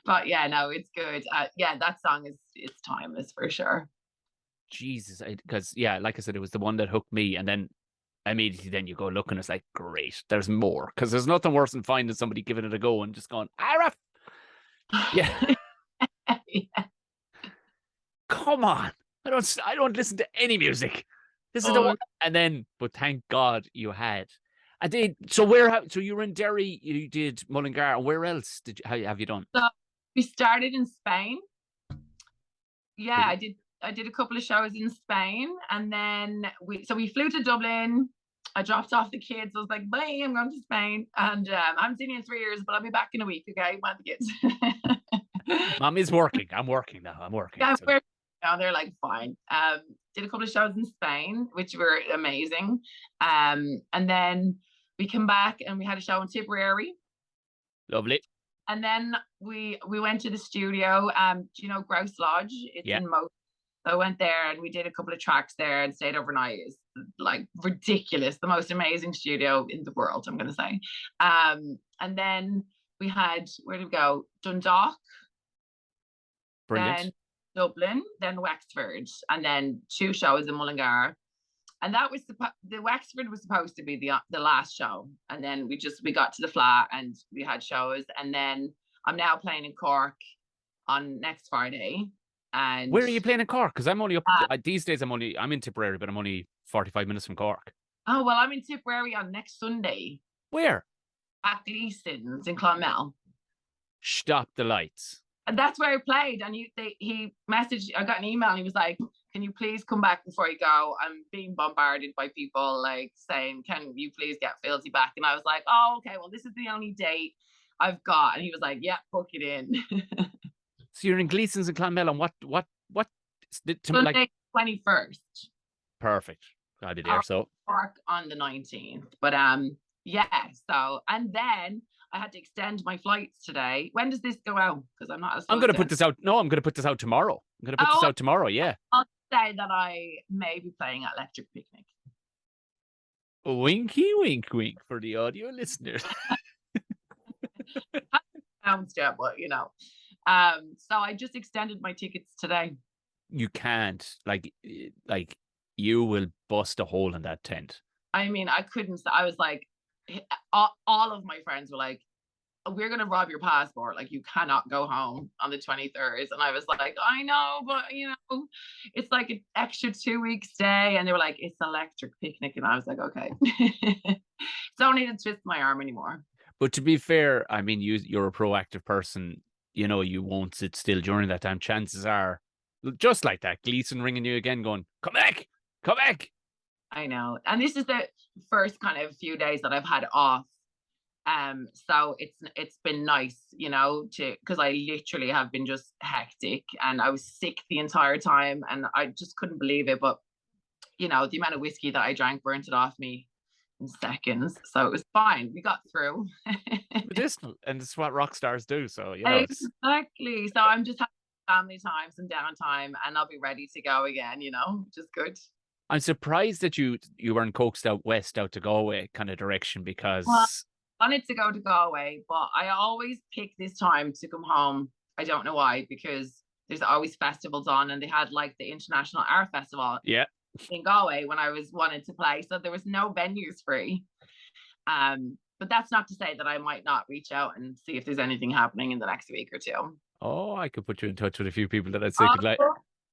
But yeah, no, it's good. Yeah, that song it's timeless for sure. Jesus, because yeah, like I said, it was the one that hooked me, and then immediately then you go look and it's like, great, there's more, because there's nothing worse than finding somebody giving it a go and just going, Araf. Yeah. Yeah. Come on, I don't listen to any music. This is the one. And then, but thank God you had. I did. So you were in Derry, you did Mullingar, and where else have you done? So we started in Spain. Yeah, I did a couple of shows in Spain, and then we flew to Dublin. I dropped off the kids. I was like, bye, I'm going to Spain. And I haven't seen you in 3 years, but I'll be back in a week, okay? Mind the kids. Mommy's working. I'm working now. I'm working. Yeah, they're like, fine. Did a couple of shows in Spain, which were amazing. And then we came back and we had a show in Tipperary. Lovely. And then we went to the studio. Do you know Grouse Lodge? It's in Mo. So I went there and we did a couple of tracks there and stayed overnight. It's like ridiculous, the most amazing studio in the world, I'm going to say. And then we had, where did we go? Dundalk. Brilliant. Then Dublin, then Wexford, and then 2 shows in Mullingar. And that was the Wexford was supposed to be the last show. And then we got to the flat and we had shows. And then I'm now playing in Cork on next Friday. And where are you playing in Cork? Because I'm only up these days. I'm in Tipperary, but I'm only 45 minutes from Cork. Oh well, I'm in Tipperary on next Sunday. Where? At Gleason's in Clonmel. Stop the lights. And that's where I played. And he messaged. I got an email. And he was like, "Can you please come back before you go? I'm being bombarded by people like saying, can you please get Fieldsy back?" And I was like, "Oh, okay. Well, this is the only date I've got." And he was like, "Yeah, book it in." So you're in Gleason's and Clonmel, and what Sunday, like 21st. Perfect. I'll be there. So Park on the 19th. But yeah. So and then I had to extend my flights today. When does this go out? Because I'm not. I'm going to put this out. No, I'm going to put this out tomorrow. I'm going to put this out tomorrow. Yeah. I'll say that I may be playing at Electric Picnic. Winky, wink, wink for the audio listeners. Sounds yeah, but you know. So I just extended my tickets today. You can't, like you will bust a hole in that tent. I mean, I couldn't. I was like, all of my friends were like, "We're gonna rob your passport. Like, you cannot go home on the 23rd." And I was like, "I know, but you know, it's like an extra 2-week stay." And they were like, "It's Electric Picnic," and I was like, "Okay." Don't need to twist my arm anymore. But to be fair, I mean, you're a proactive person. You know, you won't sit still during that time. Chances are, just like that, Gleason ringing you again, going, "Come back, come back." I know. And this is the first kind of few days that I've had off. So it's been nice, you know, because I literally have been just hectic and I was sick the entire time and I just couldn't believe it. But, you know, the amount of whiskey that I drank burnt it off me in seconds. So it was fine. We got through. Medicinal. And it's what rock stars do. So, you know. Exactly. So I'm just having family time, some downtime, and I'll be ready to go again, you know, which is good. I'm surprised that you weren't coaxed out west, out to Galway kind of direction, because I wanted to go to Galway, but I always pick this time to come home. I don't know why, because there's always festivals on, and they had like the International Art Festival in Galway when I was wanted to play, so there was no venues free. But that's not to say that I might not reach out and see if there's anything happening in the next week or two. Oh, I could put you in touch with a few people that I'd say could like.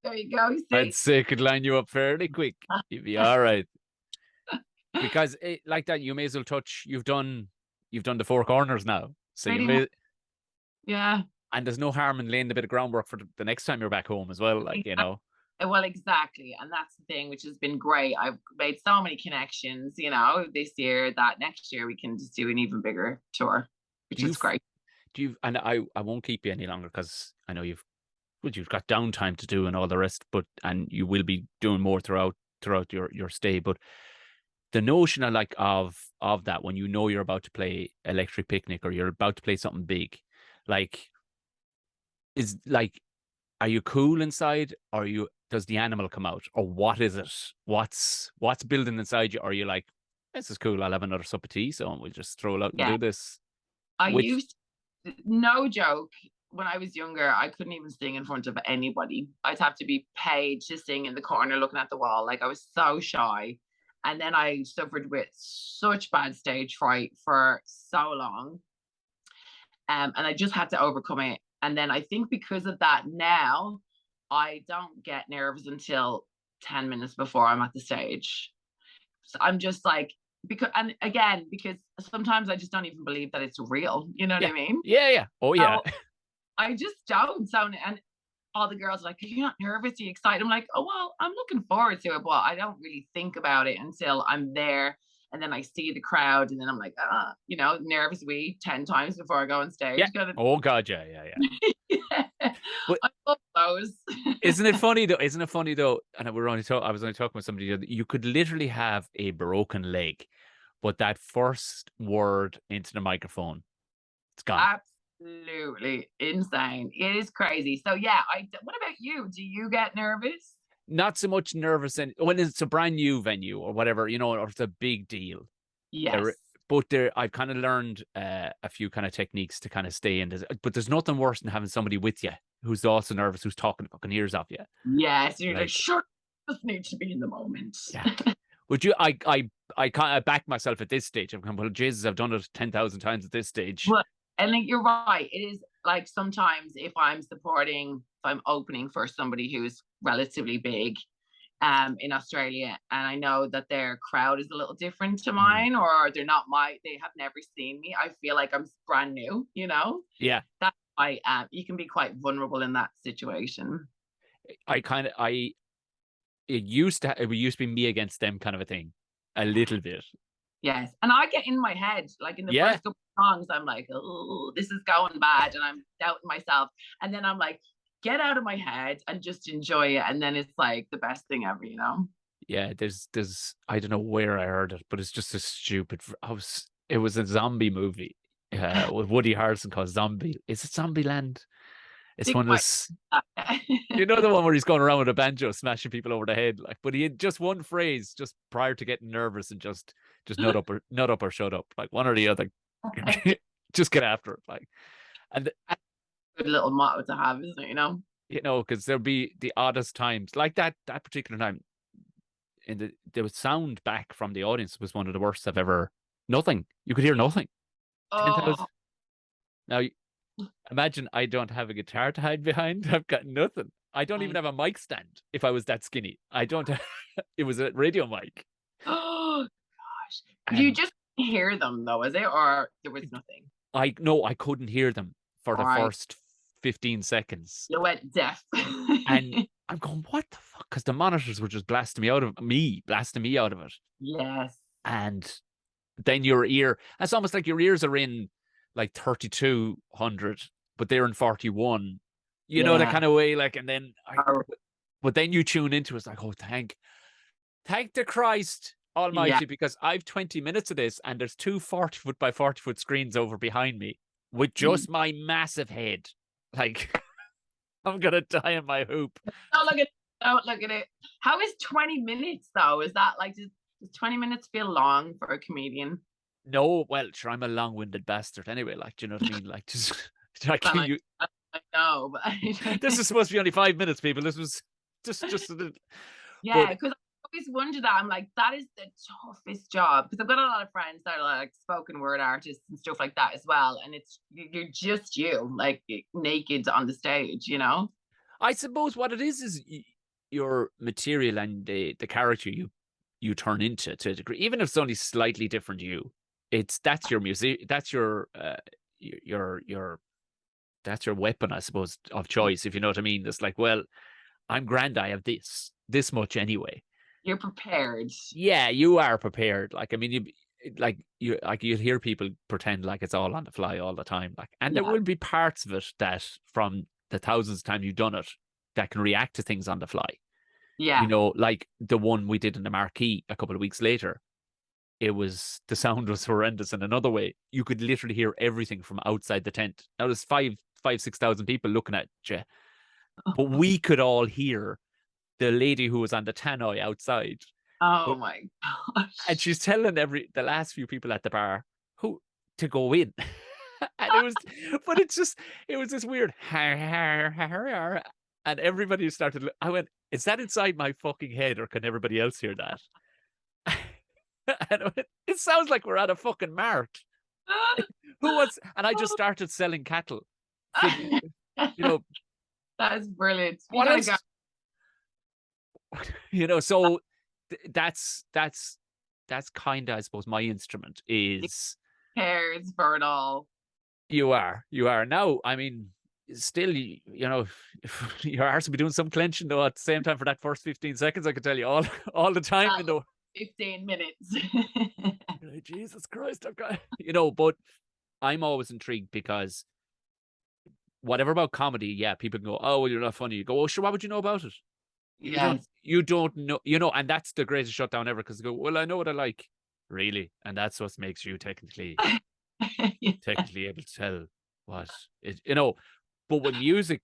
There you go. I'd say could line you up fairly quick. You'd be all right. Because like that, you may as well touch. You've done you've done the four corners now. So Pretty you much, may, yeah. and there's no harm in laying a bit of groundwork for the next time you're back home as well. Like, you know, Well, exactly. And that's the thing, which has been great. I've made so many connections, this year, that next year we can just do an even bigger tour, which do you, is great. do you, and I won't keep you any longer because I know you've got downtime to do and all the rest, and you will be doing more throughout your stay. But the notion of that, when you know you're about to play Electric Picnic or you're about to play something big, like, is like, are you cool inside, or does the animal come out, or what is it? What's building inside you? Or are you like, this is cool, I'll have another sup of tea, so we'll just stroll out and Yeah. do this? I Which, used, no joke, when I was younger, I couldn't even sing in front of anybody. I'd have to be paid to sing in the corner looking at the wall. Like, I was so shy. And then I suffered with such bad stage fright for so long. And I just had to overcome it. And then I think because of that now, I don't get nervous until 10 minutes before I'm at the stage. So I'm just like, because sometimes I just don't even believe that it's real. You know what I mean? yeah. Oh, yeah. So I just don't sound, and all the girls are like, are you not nervous? Are you excited? I'm like, oh, well, I'm looking forward to it, but I don't really think about it until I'm there. And then I see the crowd, and then I'm like, nervous 10 times before I go on stage. Yeah. Oh, God, yeah. Yeah. But I love those. isn't it funny though? And I was only talking with somebody. You could literally have a broken leg, but that first word into the microphone, it's gone. Absolutely insane. It is crazy. So yeah, what about you? Do you get nervous? Not so much nervous when it's a brand new venue or whatever, or it's a big deal. Yes. I've kind of learned a few kind of techniques to kind of stay in this. But there's nothing worse than having somebody with you who's also nervous, who's talking fucking ears off you. Yes, you're like, sure, just need to be in the moment. Yeah. Would you? I kind of back myself at this stage. I'm going, well, Jesus, I've done it 10,000 times at this stage. Well, and like, you're right. It is like, sometimes if I'm opening for somebody who's relatively big in Australia, and I know that their crowd is a little different to mine, or they have never seen me, I feel like I'm brand new, Yeah. That's why you can be quite vulnerable in that situation. It used to be me against them kind of a thing, a little bit. Yes, and I get in my head, like in the first couple of songs, I'm like, oh, this is going bad, and I'm doubting myself, and then I'm like, get out of my head and just enjoy it, and then it's like the best thing ever, Yeah, there's I don't know where I heard it, but it's just a stupid. It was a zombie movie with Woody Harrelson called Zombie. Is it Zombieland? It's one of those. The one where he's going around with a banjo smashing people over the head, like. But he had just one phrase just prior to getting nervous and just nut up or shut up, like one or the other. Just get after it, like. And good little motto to have, isn't it? Because there'll be the oddest times, like that particular time. The sound back from the audience was one of the worst I've ever. Nothing. You could hear nothing. Oh. Now, imagine I don't have a guitar to hide behind. I've got nothing. I don't even have a mic stand. If I was that skinny, I don't. It was a radio mic. Oh gosh! You just hear them though, is it, or there was nothing? I couldn't hear them for the first 15 seconds. You went deaf. And I'm going, what the fuck? Because the monitors were just blasting me out of it. Yes. And then your ear, it's almost like your ears are in like 3200, but they're in 41. You know, that kind of way. Like, and then, but then you tune into it, it's like, oh, thank the Christ Almighty, because I've 20 minutes of this, and there's two 40-foot by 40-foot screens over behind me with just my massive head. Like, I'm gonna die in my hoop. Don't look at it. How is 20 minutes though? Is that like, does 20 minutes feel long for a comedian? No, well, sure, I'm a long-winded bastard anyway. Like, do you know what I mean? Like, just like I know, but this is supposed to be only 5 minutes, people. This was just yeah, because I always wonder that. I'm like, that is the toughest job, because I've got a lot of friends that are like spoken word artists and stuff like that as well, and you're just like naked on the stage, I suppose what it is your material and the character you turn into, to a degree, even if it's only slightly different. that's your music, that's your that's your weapon, I suppose, of choice, if you know what I mean. It's like, well, I'm grand, I have this much anyway. You're prepared. Yeah, you are prepared. Like, I mean, you'll hear people pretend like it's all on the fly all the time. Like, and there Yeah. will be parts of it that from the thousands of times you've done it that can react to things on the fly. Yeah. You know, like the one we did in the Marquee a couple of weeks later. The sound was horrendous in another way. You could literally hear everything from outside the tent. Now there's 6,000 people looking at you, but we could all hear the lady who was on the tannoy outside. Oh But, my gosh. and she's telling the last few people at the bar who to go in. And it was this weird and everybody started. I went, is that inside my fucking head or can everybody else hear that? And I went, it sounds like we're at a fucking mart. And I just started selling cattle. You know, that's brilliant. what else? You know, so that's kind of, I suppose, my instrument is. Cares for it all. You are now. I mean, still, you know, your arse will be doing some clenching though at the same time for that first 15 seconds. I can tell you all the time. You know, 15 minutes. Like, Jesus Christ, I've got, you know. But I'm always intrigued because whatever about comedy, yeah, people can go, oh, well, you're not funny. You go, oh, sure, what would you know about it? You don't know, you know, and that's the greatest shutdown ever because they go, well, I know what I like, really, and that's what makes you technically able to tell what it, you know. But with music,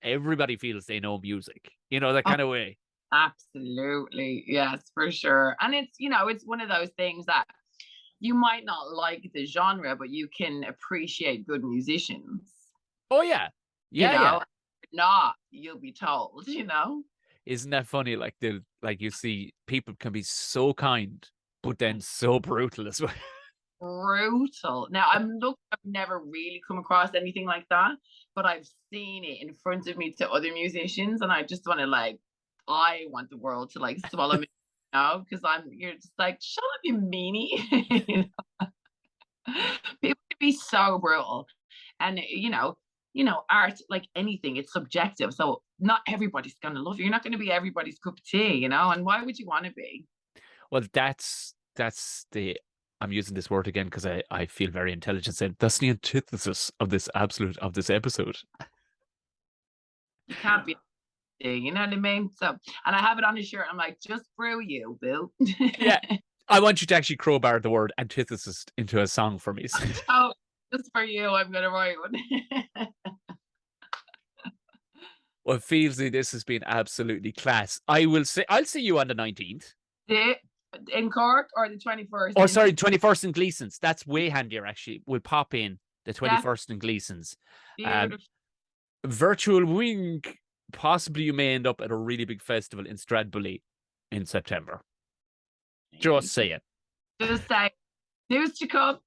everybody feels they know music, you know, that kind of way. Absolutely, yes, for sure. And it's, you know, it's one of those things that you might not like the genre, but you can appreciate good musicians. Oh yeah, you know? Not, you'll be told, you know. Isn't that funny? Like you see, people can be so kind, but then so brutal as well. Brutal. Now I've never really come across anything like that, but I've seen it in front of me to other musicians, and I just want to I want the world to swallow me now because you're just like, shut up, you meanie. You know? People can be so brutal, and you know, art, like anything, it's subjective. So not everybody's gonna love you. You're not gonna be everybody's cup of tea, you know. And why would you want to be? Well, that's the. I'm using this word again because I feel very intelligent. Saying that's the antithesis of this episode. You can't be, you know what I mean? So, and I have it on a shirt. I'm like, just brew you, boo. Yeah, I want you to actually crowbar the word antithesis into a song for me. Oh, just for you, I'm gonna write one. Well, Fieldsy, this has been absolutely class. I'll see you on the 19th. In Cork or the 21st? Oh, sorry, 21st in Gleason's. That's way handier, actually. We'll pop in the 21st in Gleason's. Virtual wing, possibly you may end up at a really big festival in Stradbally in September. Just say it. Just say, news to come.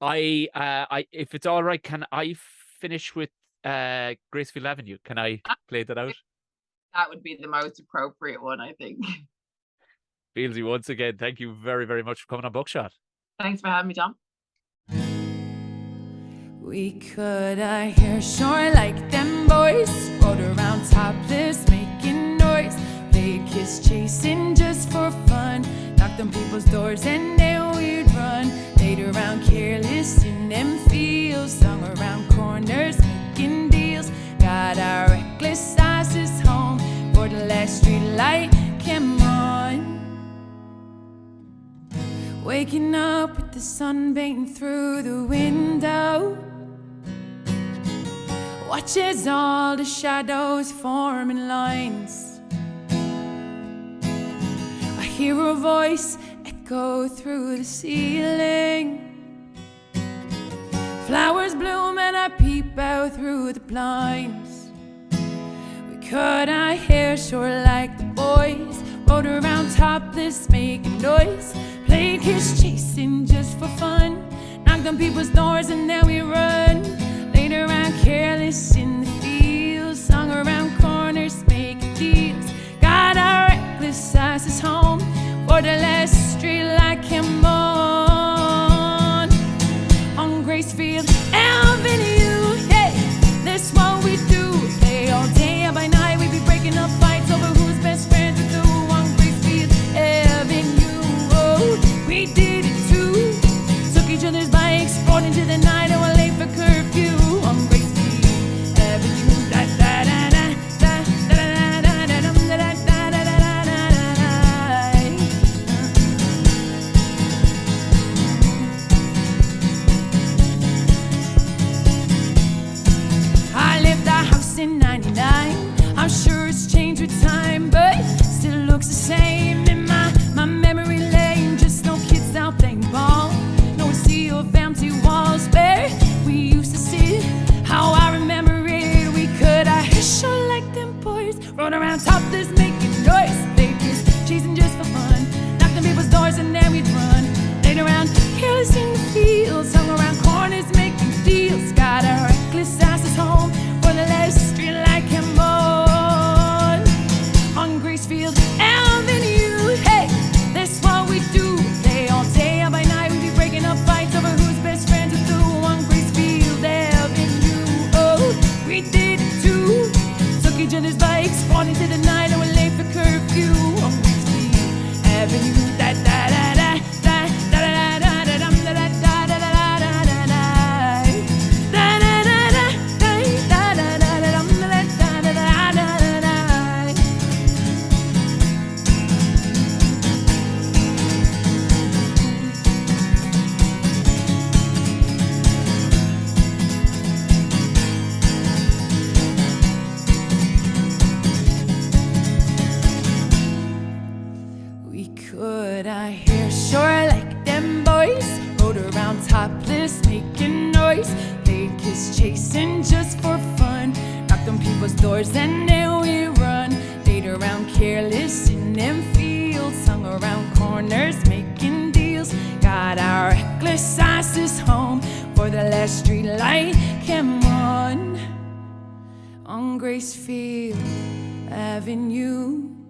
I if it's all right, can I finish with Gracefield Avenue? Can I play that out? That would be the most appropriate one, I think. Fieldsy, once again, thank you very, very much for coming on Buckshot. Thanks for having me, Tom. We could hear shore like them boys, rode around topless, making noise, play kiss chasing just for fun, knocked on people's doors and then we'd run, laid around careless in them fields, hung around corners making deals, got our reckless asses home for the last street light came on. Waking up with the sun beating through the window, watch as all the shadows form in lines. I hear a voice echo through the ceiling, flowers bloom and I peep out through the blinds. We cut our hair short like the boys, rode around topless making noise, play kiss chasing just for fun, knocked on people's doors and then we run, laid around careless in the fields, hung around corners making deals, got our reckless asses home for the last street light came on. Gracefield Avenue. Hey, that's what we do. Play all day and by night. We be breaking up fights over who's best friends with who on Gracefield Avenue. Oh, we did it too. Took each other's bikes, fought into the night, and we're late for curfew on Gracefield Avenue. Da da da da da da da da da da da da da da Could I hear sure like them boys rode around topless making noise, played kiss chasing just for fun, knocked on people's doors and then we run, laid around careless in them fields, hung around corners making deals, got our reckless asses home for the last street light came on Gracefield Avenue.